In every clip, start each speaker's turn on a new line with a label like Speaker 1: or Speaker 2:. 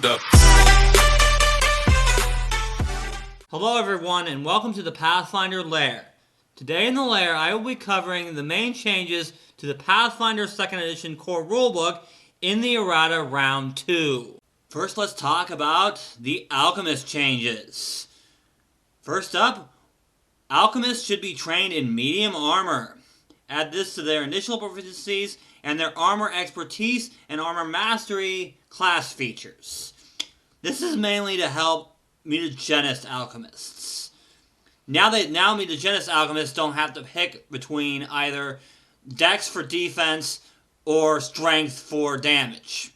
Speaker 1: up.
Speaker 2: Hello everyone and welcome to the Pathfinder Lair. Today in the Lair I will be covering the main changes to the Pathfinder 2nd Edition Core Rulebook in the Errata Round 2. First let's talk about the Alchemist Changes. First up, Alchemists should be trained in medium armor. Add this to their initial proficiencies and their armor expertise and armor mastery class features. This is mainly to help mutagenist alchemists. Now mutagenist alchemists don't have to pick between either dex for defense or strength for damage.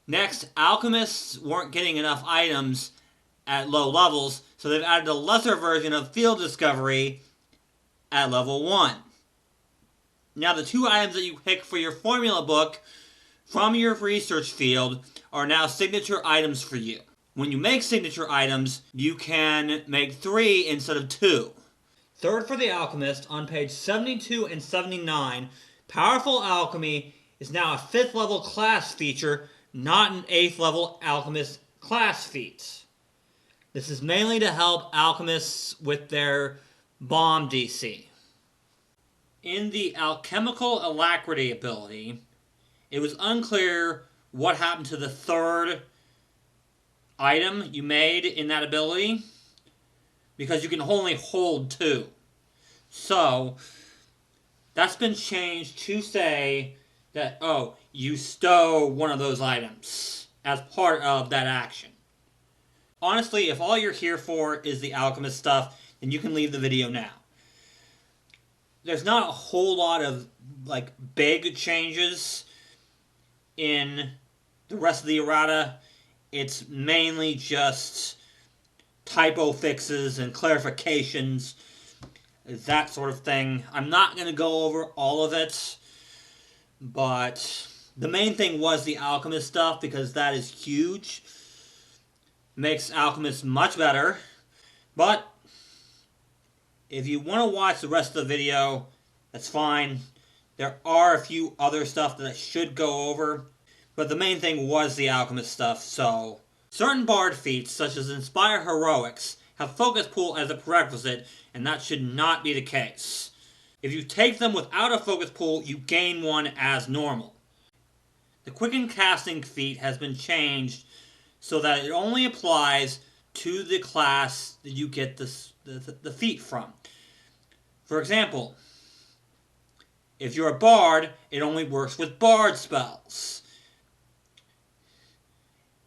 Speaker 2: Next, alchemists weren't getting enough items at low levels, so they've added a lesser version of field discovery at level 1. Now the 2 items that you pick for your formula book from your research field are now signature items for you. When you make signature items, you can make 3 instead of 2. Third for the Alchemist, on page 72 and 79, Powerful Alchemy is now a 5th level class feature, not an 8th level Alchemist class feat. This is mainly to help alchemists with their bomb DC. In the Alchemical Alacrity ability, it was unclear what happened to the 3rd item you made in that ability, because you can only hold 2. So, that's been changed to say that, oh, you stow one of those items as part of that action. Honestly, if all you're here for is the alchemist stuff, then you can leave the video now. There's not a whole lot of big changes in the rest of the errata. It's mainly just typo fixes and clarifications, that sort of thing. I'm not going to go over all of it, but the main thing was the alchemist stuff, because that is huge. Makes alchemists much better. But if you want to watch the rest of the video, that's fine. There are a few other stuff that I should go over, but the main thing was the alchemist stuff. So, certain bard feats, such as Inspire Heroics, have focus pool as a prerequisite, and that should not be the case. If you take them without a focus pool, you gain one as normal. The Quicken Casting feat has been changed so that it only applies to the class that you get the feat from. For example, if you're a bard, it only works with bard spells.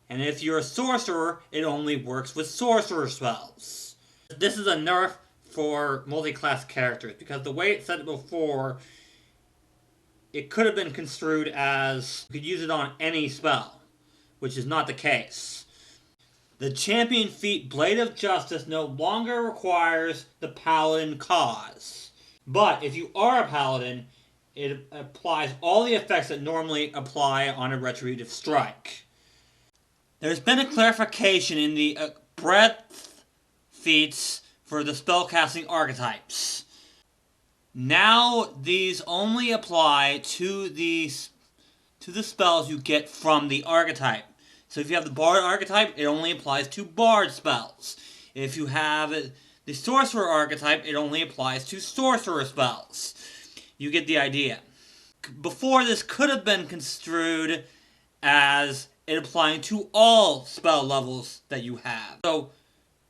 Speaker 2: And if you're a sorcerer, it only works with sorcerer spells. This is a nerf for multi-class characters, because the way it said it before, it could have been construed as you could use it on any spell, which is not the case. The champion feat Blade of Justice no longer requires the Paladin cause. But if you are a Paladin, it applies all the effects that normally apply on a Retributive Strike. There's been a clarification in the breadth feats for the spellcasting archetypes. Now these only apply to the spells you get from the archetype. So if you have the Bard archetype, it only applies to Bard spells. If you have the Sorcerer archetype, it only applies to Sorcerer spells. You get the idea. Before, this could have been construed as it applying to all spell levels that you have. So,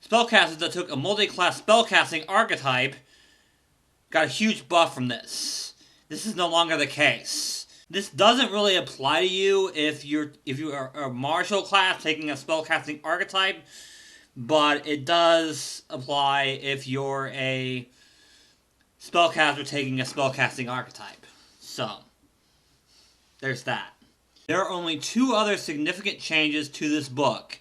Speaker 2: spellcasters that took a multi-class spellcasting archetype got a huge buff from this. This is no longer the case. This doesn't really apply to you if you are a martial class taking a spellcasting archetype, but it does apply if you're a spellcaster taking a spellcasting archetype. So, there's that. There are only 2 other significant changes to this book,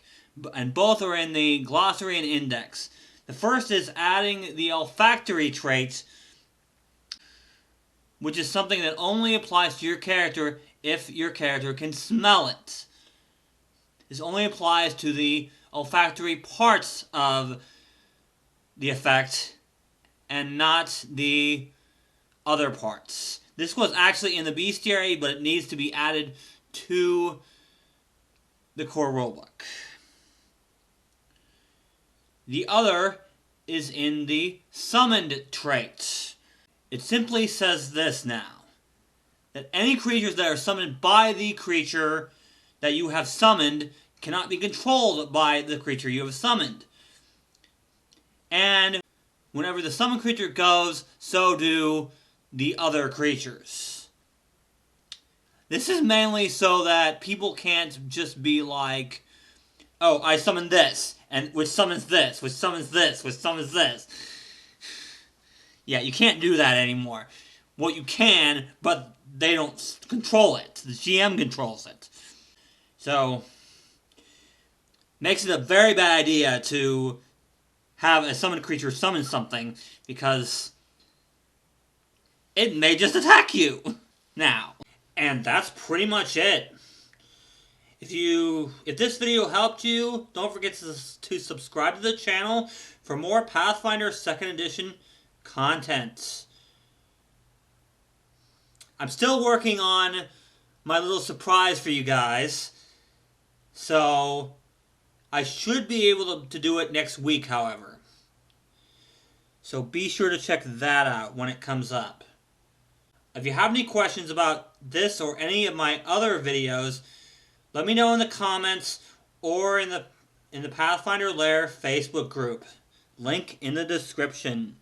Speaker 2: and both are in the glossary and index. The first is adding the Olfactory Traits, which is something that only applies to your character if your character can smell it. This only applies to the olfactory parts of the effect and not the other parts. This was actually in the bestiary, but it needs to be added to the core rulebook. The other is in the summoned trait. It simply says this now, that any creatures that are summoned by the creature that you have summoned cannot be controlled by the creature you have summoned. And whenever the summoned creature goes, so do the other creatures. This is mainly so that people can't just be like, oh, I summoned this, and which summons this, which summons this, which summons this. Yeah, you can't do that anymore. Well, you can, but they don't control it. The GM controls it. So, makes it a very bad idea to have a summoned creature summon something, because it may just attack you now. And that's pretty much it. If this video helped you, don't forget to subscribe to the channel for more Pathfinder 2nd Edition content. I'm still working on my little surprise for you guys, so I should be able to do it next week, however. So be sure to check that out when it comes up. If you have any questions about this or any of my other videos, let me know in the comments or in the Pathfinder Lair Facebook group. Link in the description.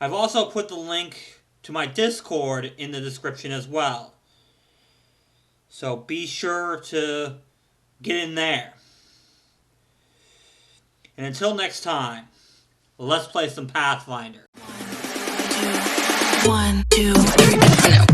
Speaker 2: I've also put the link to my Discord in the description as well. So be sure to get in there. And until next time, let's play some Pathfinder.
Speaker 1: 1, 2, 3, no.